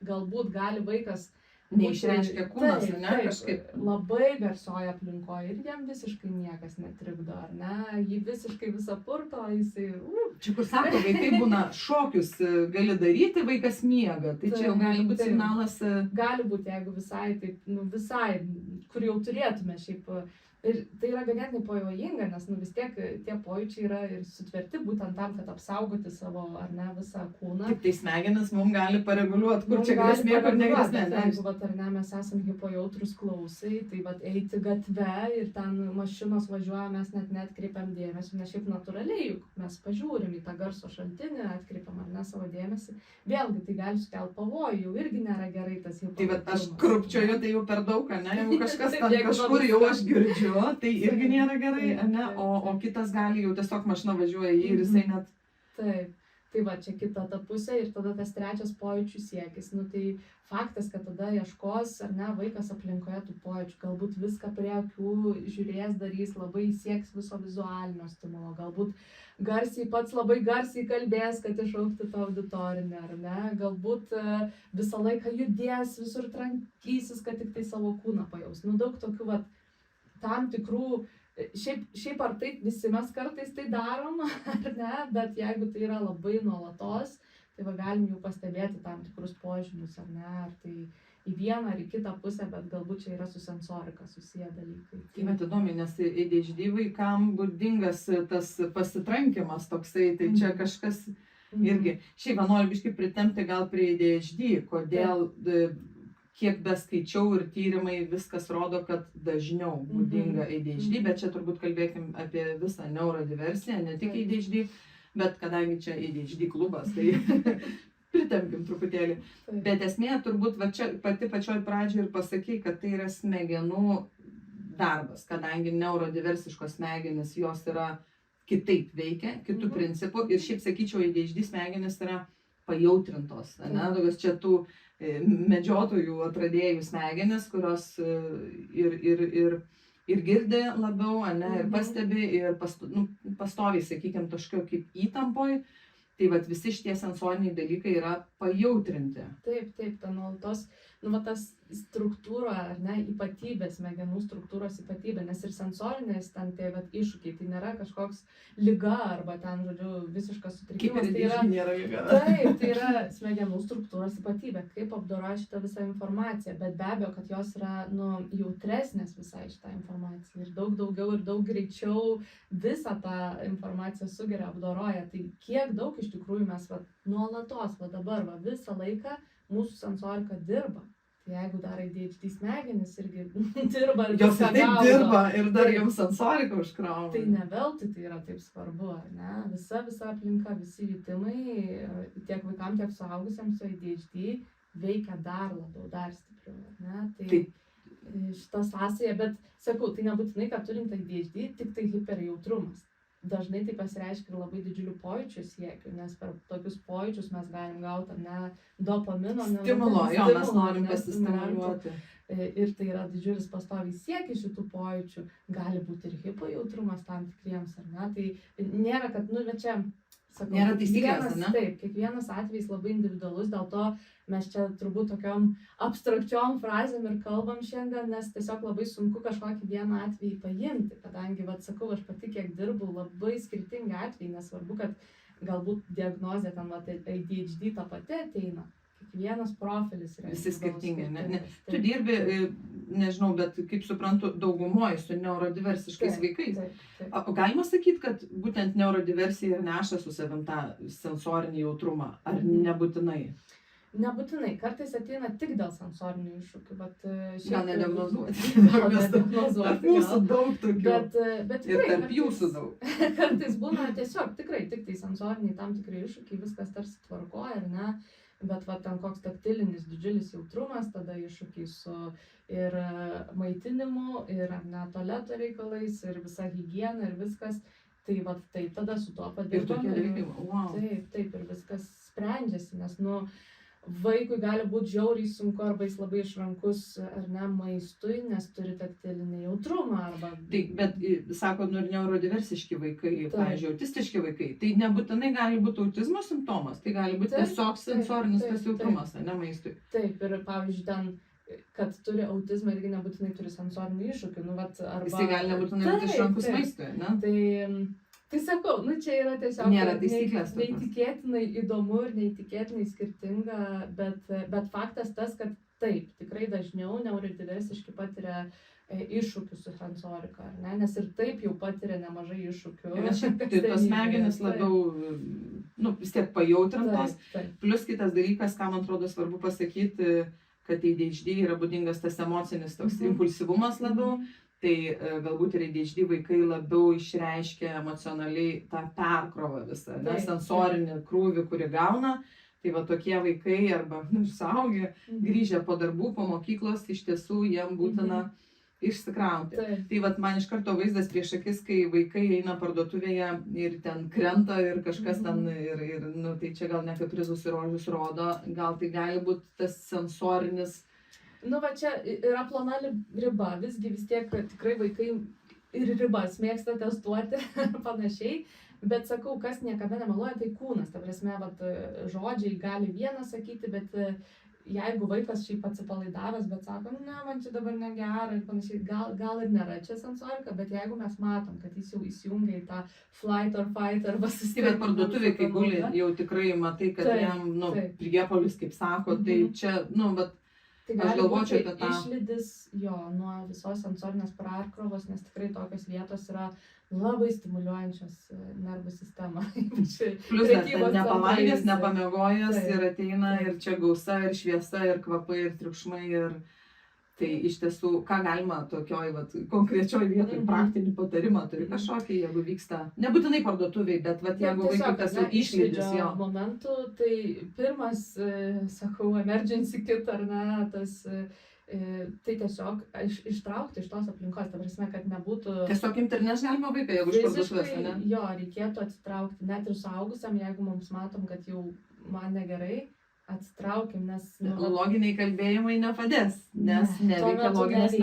galbūt gali vaikas neišreiškia kūnas, ne, kažkaip labai garsioje aplinkoje ir jam visiškai niekas netrikdo, ar ne, jį visiškai visą purto, jisai... Čia kur sako, vaikai būna šokius gali daryti, vaikas miega, tai čia jau gali būti signalas... Gali būti, jeigu visai, taip, visai, kur jau turėtume šiaip Ir tai yra ganėtinai pavojinga, nes vis tiek tie pojūčiai yra ir sutverti būtent tam, kad apsaugoti savo, ar ne, visą kūną. Tik tai smegenis mums gali pareguliuoti, kur čia grėsmė, kur ne grėsmė. Jeigu, ar ne, mes esame hipojautrus klausai, tai eiti gatve ir ten mašinos važiuoja, mes net neatkreipiam dėmesio, nes šiaip natūraliai, juk mes pažiūrim į tą garso šaltinį, atkreipiam, ar ne, savo dėmesį. Vėlgi, tai gali sukelti pavojų, jau irgi nėra gerai tas hipojautrumas. Tai aš krupčioju, tai jau per daug, ne, jeigu kažkas ten kažkur jau aš girdžiu. Tai irgi nėra gerai, ne? O kitas gali jau tiesiog mašina važiuoja į jį ir jisai net... Taip, tai va, čia kita ta pusė ir tada tas trečias pojūčių siekis. Tai faktas, kad tada ieškos, ar ne, vaikas aplinkoje tų pojūčių, galbūt viską prie akių žiūrės, darys, labai sieks viso vizualinio stimulo, galbūt pats labai garsiai kalbės, kad išauktų tą auditorinę, ar ne, galbūt visą laiką judės, visur trankysis, kad tik tai savo kūną pajaus. Daug tokių, va, tam tikrų, šiaip ar taip visi mes kartais tai darom, ar ne, bet jeigu tai yra labai nuolatos, tai va galim jau pastebėti tam tikrus požymius, ar ne, ar tai į vieną ar į kitą pusę, bet galbūt čia yra su sensorika susiję dalykai. Tai bet įdomi, nes ADHD vaikam būdingas tas pasitrankimas toksai, tai čia kažkas irgi. Šiaip noriu biškai pritempti gal prie ADHD, kodėl... Kiek beskaičiau ir tyrimai viskas rodo, kad dažniau būdinga ADHD, bet čia turbūt kalbėkim apie visą neurodiversiją, ne tik ADHD, bet kadangi čia ADHD klubas, tai pritempkim truputėlį. Bet esmė turbūt, va čia pati pačioj pradžioje ir pasakei, kad tai yra smegenų darbas, kadangi neurodiversiškos smegenys jos yra kitaip veikia, kitų principų ir šiaip sakyčiau, ADHD smegenys yra pajautrintos, ne, tokios čia tų medžiotojų atradėjų smegenis, kurios ir girdi labiau, ne, ir pastebi, ir pastoviai, sakykime, kažkokio kaip įtampoj. Tai vat visi šitie sensoriniai dalykai yra pajautrinti. Taip, ta nuolatos, tas struktūra, ar ne, ypatybė, smegenų struktūros ypatybė, nes ir sensorinės ten tie iššūkiai, tai nėra kažkoks liga arba ten, žodžiu, visiškas sutrikimas. Kaip ir ADHD nėra liga. Taip, tai yra smegenų struktūros ypatybė, kaip apdoroja šitą visą informaciją, bet be abejo, kad jos yra, jautresnės visai šitą informaciją ir daug daugiau ir daug greičiau visą tą informaciją sugeria, apdoroja. Tai kiek daug iš tikrųjų mes nuolatos, dabar, visą laiką mūsų sensorika dirba. Tai jeigu dar ADHD smegenys irgi dirba ir jos taip dirba ir dar jums sensorika užkrauna. Tai ne veltui tai yra taip svarbu, ar ne? Visa aplinka, visi jutimai, tiek vaikams, tiek suaugusiems su ADHD veikia dar labiau, dar stipriau, ar ne? Tai šita sąsaja, bet sakau, tai nebūtinai, kad turint ADHD, tik tai hiperjautrumas. Dažnai tai pasireiškia ir labai didžiulių pojūčių siekių, nes per tokius pojūčius mes galim gauti, ne, dopamino, stimulo, mes norim pasistimuliuoti. Ir tai yra didžiulis pastoviai siekis šitų pojūčių, gali būti ir hipojautrumas tam tikriems, ar ne, tai nėra, kad, čia, sakau, nėra taisyklės, ne? Taip, kiekvienas atvejis labai individualus, dėl to mes čia turbūt tokiom abstrakčiom frazėm ir kalbam šiandien, nes tiesiog labai sunku kažkokį vieną atvejį paimti, kadangi, sakau, aš pati kiek dirbu, labai skirtingi atvejai, nesvarbu, kad galbūt diagnozė ten ADHD ta pati ateina, kiekvienas profilis yra. Visi skirtingi, ne? Tu dirbi, nežinau, bet kaip suprantu, daugumoje su neurodiversiškais vaikais. Taip. O galima sakyti, kad būtent neurodiversija ir neša su savim tą sensorinį jautrumą, ar nebūtinai? Nebūtinai, kartais ateina tik dėl sensorinių iššūkių, bet gal nediagnozuoti. Nediagnozuoti. Mūsų daug tokių. Bet ir tarp jūsų daug. Kartais būna tiesiog tikrai tik tai sensoriniai tam tikrai iššūkiai, viskas tarsi tvarkoja, ar ne? Bet ten koks taktilinis didžiulis jautrumas, tada iššūkiai su ir maitinimu, ir tualeto reikalais, ir visa higiena, ir viskas. Tai tada su tuo padirbam. Ir tokie dalykai, wow. Taip, ir viskas sprendžiasi, nes, vaikui gali būti žiauriai sunku arba jis labai išrankus, ar ne, maistui, nes turi taktilinį jautrumą arba... Taip, bet, sako, ir neurodiversiški vaikai, pavyzdžiui, autistiški vaikai, tai nebūtinai gali būti autizmo simptomas, tai gali būti tiesiog sensorinis tas jautrumas, ne maistui. Taip, ir pavyzdžiui, ten, kad turi autizmą irgi nebūtinai turi sensorinių iššūkių, arba... Jisai gali nebūtinai būti išrankus maistui, ne? Tai sakau, čia yra tiesiog neįtikėtinai įdomu ir neįtikėtinai skirtinga, bet faktas tas, kad taip, tikrai dažniau neurodiversiški patiria iššūkių su sensorika, ar ne? Nes ir taip jau patiria nemažai iššūkių. Nes tai tos smegenys labiau, vis tiek pajautrintos. Plius kitas dalykas, ką man atrodo svarbu pasakyti, kad ADHD yra būdingas tas emocinis toks impulsyvumas labiau. Tai galbūt ir ADHD vaikai labiau išreiškia emocionaliai tą perkrovą visą, sensorinį krūvį, kurį gauna. Tai va tokie vaikai arba suaugę, grįžę po darbų, po mokyklos, iš tiesų jiem būtina išsikrauti. Tai va man iš karto vaizdas prieš akis, kai vaikai eina parduotuvėje ir ten krenta ir kažkas ten tai čia gal ne kaprizus ir rožius rodo, gal tai gali būti tas sensorinis. Va čia yra plona riba, visgi vis tiek tikrai vaikai ir ribas mėgsta testuoti ir panašiai, bet sakau, kas niekada nemeluoja, tai kūnas, ta prasme, žodžiai gali vieną sakyti, bet jeigu vaikas šiaip atsipalaidavęs, bet sako, ne, man čia dabar negera ir panašiai, gal ir nėra čia sensorika, bet jeigu mes matom, kad jis jau įsijungia į tą flight or fight arba susitarimas. Bet parduotuvėje, kai guli, jau tikrai matai, kad jam, priepuolis, kaip sako, tai čia, tai gali būti išlydis nuo visos sensorinės perkrovos, nes tikrai tokios vietos yra labai stimuliuojančios nervų sistemą. Plius dar nepavalgęs, nepamiegojęs ir ateina ir čia gausa, ir šviesa, ir kvapai, ir triukšmai. Tai iš tiesų, ką galima tokioj konkrečioj vietoj praktinį patarimą turi kažkokį, jeigu vyksta, nebūtinai parduotuviai, bet jeigu vaikui tas jau išlydis momentų, tai pirmas, sakau, emergency kit ar ne, tas tai tiesiog ištraukti iš tos aplinkos, ta prasme, kad nebūtų... Tiesiog imti ir negalima vaiką, jeigu iš parduotuvės, ne? Jo, reikėtų atsitraukti, net ir suaugusiam, jeigu mums matom, kad jau man negerai, atsitraukim, nes... Loginiai kalbėjimai nepadės, nes neveikia loginės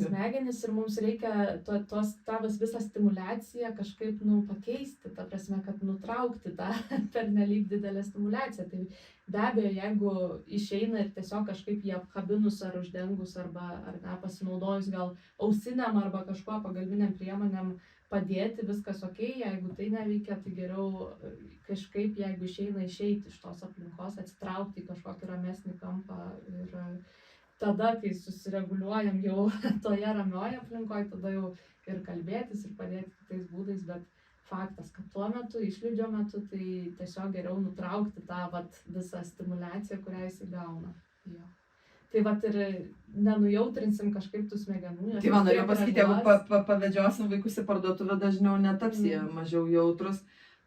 smegenys ir mums reikia tavas visą stimulaciją kažkaip pakeisti, ta prasme, kad nutraukti tą pernelyg didelę stimulaciją. Tai be abejo, jeigu išeina ir tiesiog kažkaip jį apkabinus ar uždengus arba pasinaudojus gal ausiniam arba kažkuo pagalbiniam priemonėm padėti, viskas okei, jeigu tai neveikia, tai geriau kažkaip, jeigu išeiti iš tos aplinkos, atsitraukti į kažkokį ramesnį kampą ir tada, kai susireguliuojam jau toje ramioje aplinkoje, tada jau ir kalbėtis ir padėti kitais būdais, bet faktas, kad tuo metu, išlydžio metu, tai tiesiog geriau nutraukti tą visą stimulaciją, kurią jis įgauna. Tai ir nenujautrinsim kažkaip tų smegenų. Tai man norėjau pasakyti, jeigu pavedžiosim vaikus į parduotuvę, dažniau netaps jie mažiau jautrus.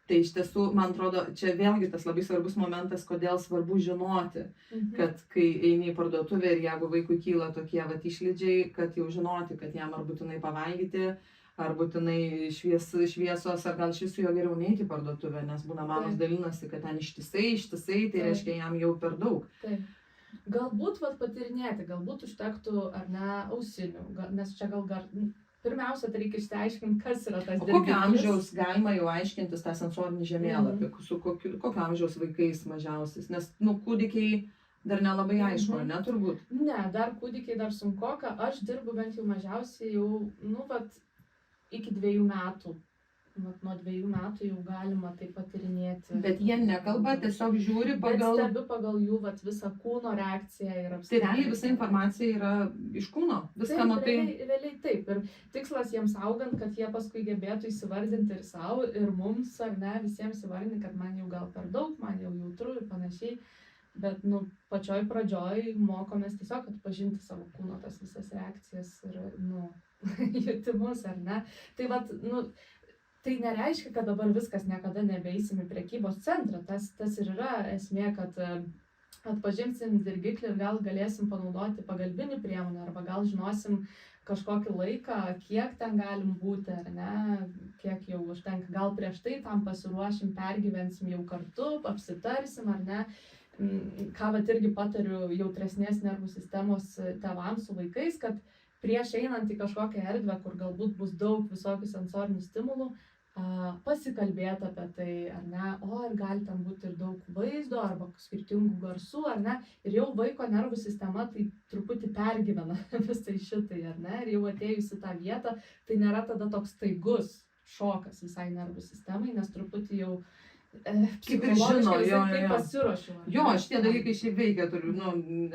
Tai iš tiesų, man atrodo, čia vėlgi tas labai svarbus momentas, kodėl svarbu žinoti, kad kai eini į parduotuvę ir jeigu vaikui kyla tokie išlydžiai, kad jau žinoti, kad jam ar būtinai pavalgyti, ar būtinai šviesos, ar gal iš viso jo geriau neiti į parduotuvę, nes būna mamos dalinasi, kad ten ištisai, tai reiškia jam jau per daug. Galbūt patirinėti, galbūt užtektų ar ne ausinių, nes čia gal pirmiausia, tai reikia išsiaiškinti, kas yra tas dirgiklis. O kokio amžiaus galima jau aiškintis tą sensorinį žemėlapį, su kokio amžiaus vaikais mažiausiais, nes kūdikiai dar nelabai aišku, ne turbūt? Ne, dar kūdikiai dar sunkoka, aš dirbu bent jau mažiausiai jau, iki 2 metų. Nuo 2 metų jau galima tai patirinėti. Bet jie nekalba, tiesiog žiūri pagal... Bet stebiu pagal jų visą kūno reakciją ir apskritai. Tai realiai visa informacija yra iš kūno, viską matai. Realiai taip. Ir tikslas jiems augant, kad jie paskui gebėtų įsivardinti ir savo, ir mums, ar ne, visiems įvardinti, kad man jau gal per daug, man jau jautru ir panašiai. Bet, pačioj pradžioj mokomės tiesiog atpažinti savo kūno tas visas reakcijas ir, jutimus, ar ne. Tai tai nereiškia, kad dabar viskas niekada nebeisim į prekybos centrą. Tas ir yra esmė, kad atpažinsim dirgiklį ir gal galėsim panaudoti pagalbinį priemonę, arba gal žinosim kažkokį laiką, kiek ten galim būti, ar ne, kiek jau užtenka. Gal prieš tai tam pasiruošim, pergyvensim jau kartu, apsitarsim, ar ne. Ką irgi patariu jautresnės nervų sistemos tėvams su vaikais, kad prieš einant į kažkokią erdvę, kur galbūt bus daug visokių sensorinių stimulų, pasikalbėti apie tai, ar ne, ir gali ten būti ir daug vaizdo, arba skirtingų garsų, ar ne, ir jau vaiko nervų sistema tai truputį pergyvena visai šitai, ar ne, ir jau atėjus į tą vietą, tai nėra tada toks staigus šokas visai nervų sistemai, nes truputį jau Kaip ir žino, jo, kaip jo. pasiruošiu. Jo, šitie dalykai šiaip veikia, turiu,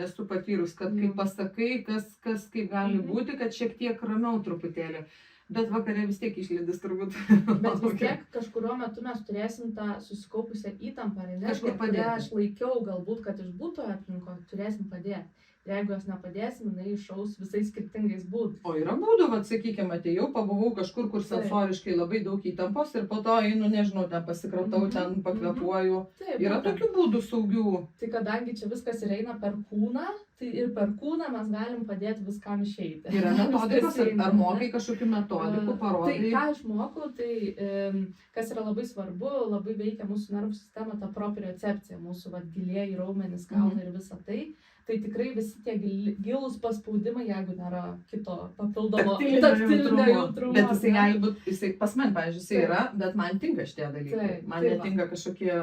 esu patyrus, kad kai pasakai, kas kaip gali būti, kad šiek tiek ramiau truputėlį. Bet vakare vis tiek išlydis turbūt. Bet vis tiek kažkurio metu mes turėsim tą susikaupusią įtampą ar energiją, kurią aš laikiau galbūt, kad iš būtojo aplinko turėsim padėti. Ir jeigu jos nepadėsim, jinai iššaus visais skirtingais būdais. O yra būdų, sakykime, atėjau, pabuvau kažkur, kur sensoriškai labai daug įtampos ir po to einu, nežinau, ten pasikratau, ten pakvepuoju. Taip, yra tokių būdų saugių. Tai kadangi čia viskas ir eina per kūną, tai ir per kūną mes galim padėti viskam išeiti. Yra metodikos, ar mokai kažkokių metodikų, parodai? Tai ką aš mokau, tai kas yra labai svarbu, labai veikia mūsų nervų sistemą, ta propriocepcija, mūsų gilieji raumenys, kaulai ir visa tai. Tai tikrai visi tie gilūs paspaudimai, jeigu nėra kito papildomo taktilinio jautrumo. Bet jisai gali būti, pas man, pavyzdžiui, jisai yra, bet man tinka šitie dalykai. Man netinka kažkokie...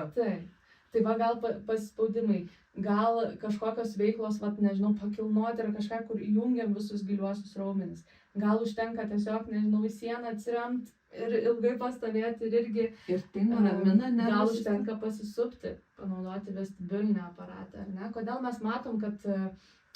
Tai va gal paspaudimai, gal kažkokios veiklos, nežinau, pakilnoti ar kažką, kur jungiam visus giliuosius raumenis. Gal užtenka tiesiog, nežinau, į sieną atsiremti ir ilgai pastovėti ir irgi... Ir tai nuramina nervus. Gal užtenka pasisupti, panaudoti vestibulinį aparatą, ar ne? Kodėl mes matom, kad,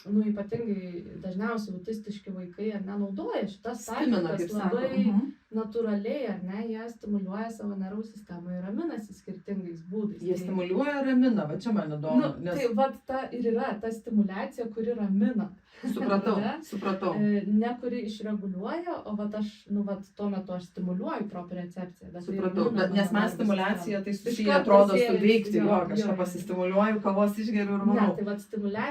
ypatingai dažniausiai autistiški vaikai, ar ne, naudoja šitas taktikas labai natūraliai, ar ne, jie stimuliuoja savo nervų sistemą ir raminasi skirtingais būdais. Jie stimuliuoja, ramina, va čia man įdomu. Tai ta ir yra ta stimuliacija, kuri ramina. Supratau. Ne kuri išreguliuoja, o aš, tuo metu aš stimuliuoju propriocepciją. Supratau, nes man stimuliacija tai susiję atrodo suveikti, kažką pasistimuliuoju, kavos išgeriu ir manau. Ne,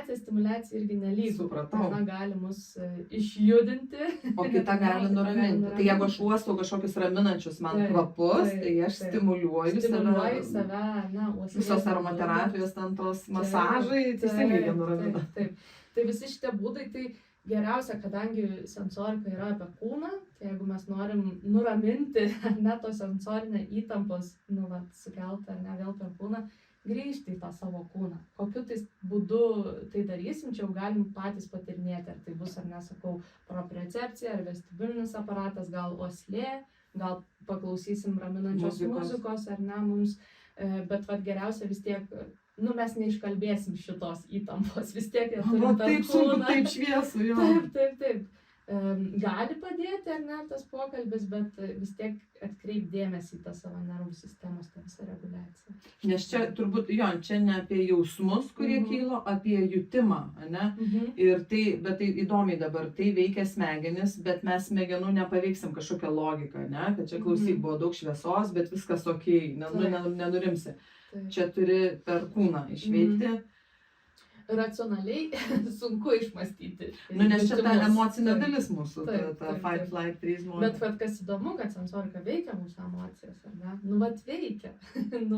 tai stimuliacija irgi nelygu. Supratau. Viena gali mus išjudinti. O kita gali nuraminti. Tai jeigu aš uostau kažkokius raminančius man kvapus, tai aš stimuliuoju save, visos aromaterapijos, ten tos masažai, teisingai jie nuramina. Taip. Tai visi šitie būdai, tai geriausia, kadangi sensorika yra apie kūną, tai jeigu mes norim nuraminti, tos sensorinę įtampos, sukeltą, vėl per kūną, grįžti į tą savo kūną. Kokiu tai būdu tai darysim, čia jau galim patys patyrinėti, ar tai bus, ar nesakau, propriocepcija, ar vestibulinis aparatas, gal uoslė, gal paklausysim raminančios muzikos, ar ne mums, bet geriausia vis tiek, mes neiškalbėsim šitos įtampos, vis tiek jie turi per kūną. Taip šviesu, jo. Taip. Gali padėti, ar ne, tas pokalbis, bet vis tiek atkreip dėmesį į tą savo nervų sistemos visą reguliaciją. Nes čia turbūt, čia ne apie jausmus, kurie kylo, apie jutimą, ne? Bet tai įdomiai dabar, tai veikia smegenis, bet mes smegenų nepaveiksim kažkokią logiką, ne? Kad čia klausyk, buvo daug šviesos, bet viskas okei, nenurimsi. Čia turi per kūną išveikti. Racionaliai sunku išmastyti. Nes čia ta emocinė dalis mūsų, ta fight, flight, freeze mode. Bet kas įdomu, kad sensorika veikia mūsų emocijas, ar ne? Veikia.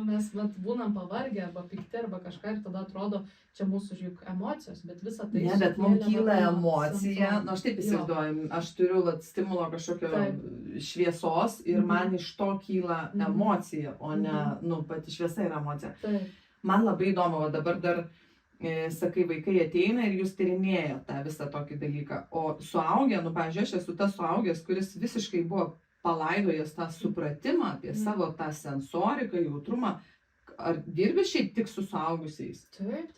Mes būnam pavargę arba pikti arba kažką ir tada atrodo, čia mūsų juk emocijos, bet visa tai... Ne, bet mums kyla emocija, aš taip įsivaizduoju, aš turiu stimulo kažkokio šviesos ir man iš to kyla emocija, o ne, pati šviesa yra emocija. Man labai įdomu, dabar dar sakai, vaikai ateina ir jūs tyrinėjate tą visą tokį dalyką. O suaugę, pavyzdžiui, aš esu tas suaugęs, kuris visiškai buvo palaidojęs tą supratimą apie savo tą sensoriką, jautrumą. Ar dirbi šiaip tik su suaugusiais? Taip.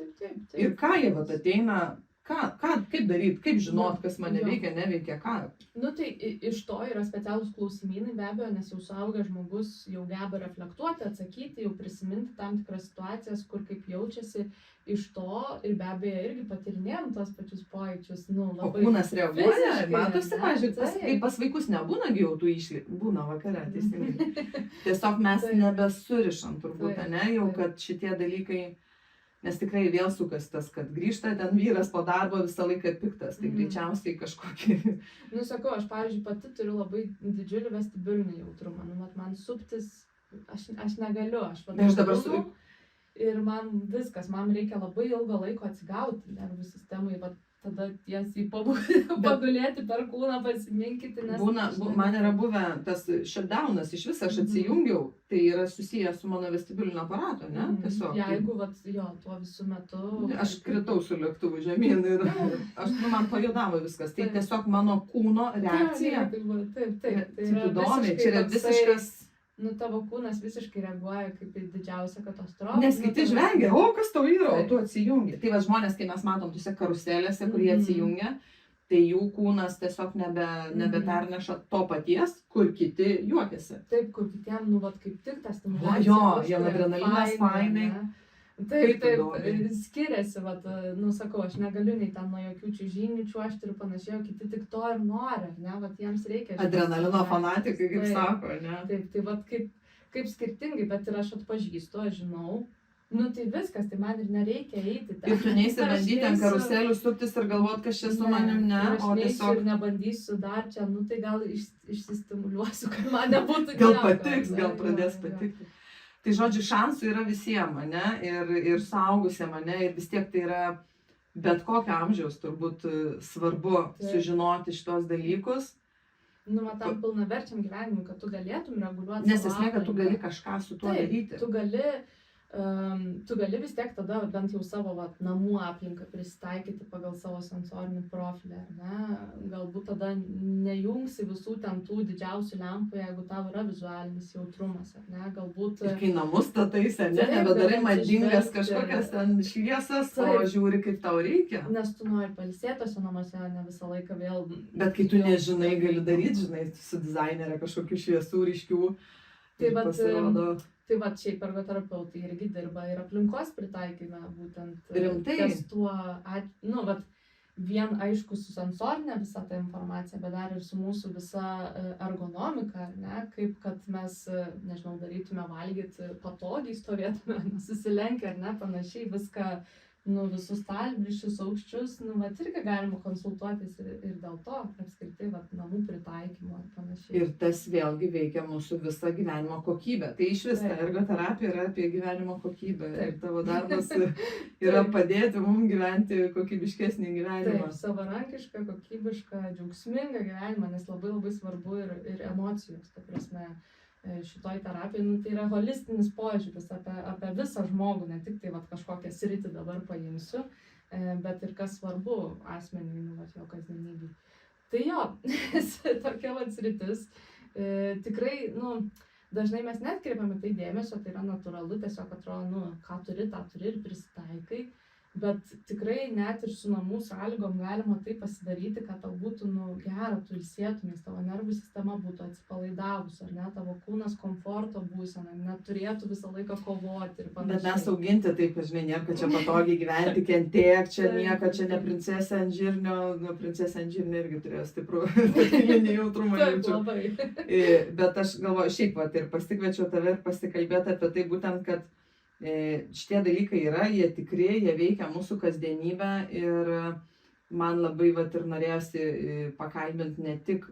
Ir ką jie ateina, kaip daryti, kaip žinot, kas mane veikia, neveikia, ką? Tai iš to yra specialūs klausimynai, be abejo, nes jau suaugęs žmogus jau geba reflektuoti, atsakyti, jau prisiminti tam tikras situacijas, kur kaip jaučiasi iš to ir be abejo irgi patyrinėjom tos pačius pojūčius. O kūnas reaguoja, matosi, pažiūrėjau, kai pas vaikus nebūna gautų išlygų, būna vakare, teisingai. Tiesiog mes nebesurišam turbūt, ne, jau kad šitie dalykai, nes tikrai vėl sukas tas, kad grįžta ten vyras po darbo visą laiką piktas, tai greičiausiai kažkokį... Sakau, aš, pavyzdžiui, pati turiu labai didžiulį vestibulinį jautrumą, man suptis, aš negaliu, aš dabar ir man viskas, man reikia labai ilgo laiko atsigauti nervų sistemai, tada tiesiai pagulėti per kūną, pasiminkyti, nes... Man yra buvę tas shutdownas, iš viso aš atsijungiau, tai yra susijęs su mano vestibulinio aparato, ne? Tiesiog. Jeigu, tuo visų metu... Aš kritau su lėktuvu žemyn ir man pajudavo viskas, tai tiesiog mano kūno reakcija. Taip. Įdomiai, čia yra visiškas nu, tavo kūnas visiškai reaguoja kaip į didžiausią katastrofą. Nes kiti žvengia, o kas tau yra, o Taip. tu atsijungi. Tai va žmonės, kai mes matom tuose karuselėse, kurie atsijungia, tai jų kūnas tiesiog nebeperneša to paties, kur kiti juokiasi. Taip, kur kitiem, nu, vat kaip tik tas Jo, jiem adrenalinas fainai. Taip, skiriasi, vat, nu, sakau, aš negaliu nei ten nuo jokių čiužinių čiuožti ir panašiai, o kiti tik to ir nori, ne, vat jiems reikia. Adrenalino fanatikai, kaip sako, ne? Taip, tai vat kaip skirtingai, bet ir aš atpažįstu, aš žinau, nu tai viskas, tai man ir nereikia eiti ten. Ir tu neisi bandyti ant karuselių suptis ir galvot, kas čia su manim, ne, o tiesiog. Ir nebandysiu dar čia, nu tai gal išsistimuliuosiu, kad man nebūtų gal patiks, gal pradės patikti. Tai žodžiu, šansų yra visiems, ne, ir suaugusiem, ne, ir vis tiek tai yra bet kokio amžiaus turbūt svarbu sužinoti šitos dalykus. Nu, tam pilnaverčiam gyvenimui, kad tu galėtum reguliuoti. Nes esmė, kad tu gali kažką su tuo daryti. Tu gali vis tiek tada bent jau savo namų aplinką prisitaikyti pagal savo sensorinį profilį, ar ne? Galbūt tada nejungsi visų ten tų didžiausių lempų, jeigu tau yra vizualinis jautrumas, ar ne? Galbūt... Ir kai namus stataisi, nebedarai madingas kažkokias ten šviesas, o žiūri, kaip tau reikia. Nes tu nori pailsėti tose namuose, ne visą laiką vėl... Bet kai tu nežinai, gali daryti, žinai, su dizainerė kažkokių šviesų, ryškių. Tai va, šiaip ergoterapeutai irgi dirba ir aplinkos pritaikime būtent. Rimtai? Ties tuo, nu, vat, vien aišku su sensorinė visa ta informacija, bet dar ir su mūsų visa ergonomika, ne, kaip kad mes, nežinau, darytume valgyti patogiai, stovėtume susilenkę, ar ne, panašiai viską, nu, visus stalviršius, aukščius, nu, vat irgi galima konsultuotis ir dėl to, apskritai, vat, namų pritaikymo ir panašiai. Ir tas vėlgi veikia mūsų visą gyvenimo kokybę. Tai iš vis ta ergoterapija yra apie gyvenimo kokybę. Ir tavo darbas yra padėti mums gyventi kokybiškesnį gyvenimą. Taip, savarankišką, kokybišką, džiaugsmingą gyvenimą, nes labai labai svarbu ir emocijos, ta prasme. Šitoj terapijai, nu, tai yra holistinis požiūris apie visą žmogų, ne tik tai vat, kažkokią sritį dabar paimsiu, bet ir kas svarbu asmeniui, nu, vat, jo kasdienybei. Tai jo, tokia vat sritis. Tikrai, nu, dažnai mes netkreipiame tai dėmesio, tai yra natūralu, tiesiog atrodo, nu, ką turi, tą turi ir prisitaikai. Bet tikrai net ir su namų sąlygom galima tai pasidaryti, kad tau būtų, nu, gera, tu ilsėtumės, tavo nervų sistema būtų atsipalaidavus, ar ne, tavo kūnas komforto būsena, neturėtų visą laiką kovoti ir panašiai. Bet mes auginti taip, kad žinai, nėra, kad čia patogiai gyventi, kentėk, čia nieko, čia ne princesė ant žirnio, nu, princesė ant žirnio irgi turėjo stiprų tokį jautrumą. Taip, labai. Bet aš galvoju, šiaip, vat, ir pasikviečiau tave ir pasikalbėti apie tai būtent, kad šitie dalykai yra, jie tikri, jie veikia mūsų kasdienybę ir man labai vat, ir norėjosi pakalbinti ne tik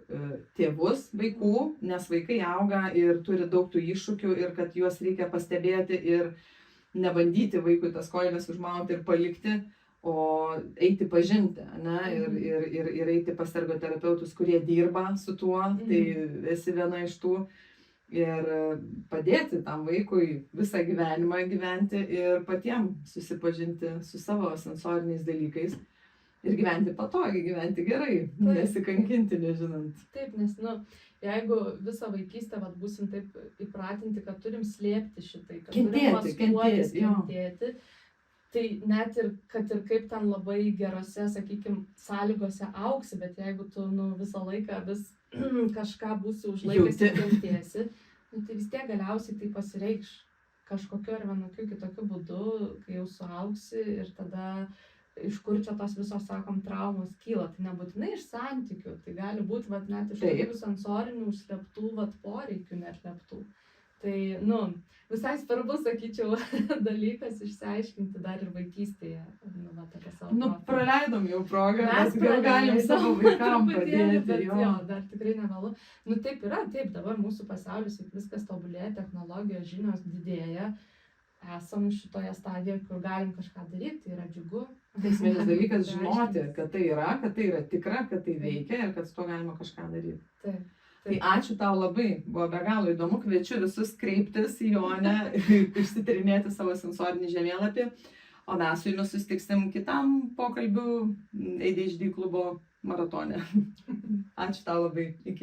tėvus vaikų, nes vaikai auga ir turi daug tų iššūkių ir kad juos reikia pastebėti ir nebandyti vaikui tas kojines užmauti ir palikti, o eiti pažinti, ne? Ir eiti pas ergoterapeutus, kurie dirba su tuo, tai esi viena iš tų. Ir padėti tam vaikui visą gyvenimą gyventi ir patiems susipažinti su savo sensoriniais dalykais ir gyventi patogiai, gyventi gerai, nesikankinti, nežinant. Taip, nes, nu, jeigu visą vaikystę vat, būsim taip įpratinti, kad turim slėpti šitai, kad turim maskuotis, kentėti, tai net ir, kad ir kaip ten labai gerose, sakykime, sąlygose augsi, bet jeigu tu, nu, visą laiką vis kažką būsi užlaikęs ir kentėsi, nu, tai vis tiek galiausiai tai pasireikš kažkokiu ar vienokiu kitokiu būdu, kai jau suaugsi ir tada iš kur čia tos visos, sakom, traumos kyla. Tai nebūtinai iš santykių, tai gali būti vat, net iš tokių sensorinių užslėptų vat, poreikių neatlieptų. Tai, nu, visai svarbu, sakyčiau, dalykas išsiaiškinti dar ir vaikystėje. Nu, vat, apie savo profilį. Praleidom jau progą, mes gal galim savo vaikam padėti. Bet jo, dar tikrai nevėlu. Nu, taip yra, taip, dabar mūsų pasaulis viskas tobulėja, technologijos žinios didėja. Esam šitoje stadijoje, kur galim kažką daryti, tai yra džiugu. Tai esminis dalykas žinoti, kad tai yra tikra, kad tai veikia ir kad su to galima kažką daryti. Taip. Tai ačiū tau labai, buvo be galo įdomu, kviečiu visus kreiptis į Jonę, išsitirinėti savo sensorinį žemėlapį, o mes su jumis susitiksim kitam pokalbių ADHD klubo maratone. Ačiū tau labai, iki.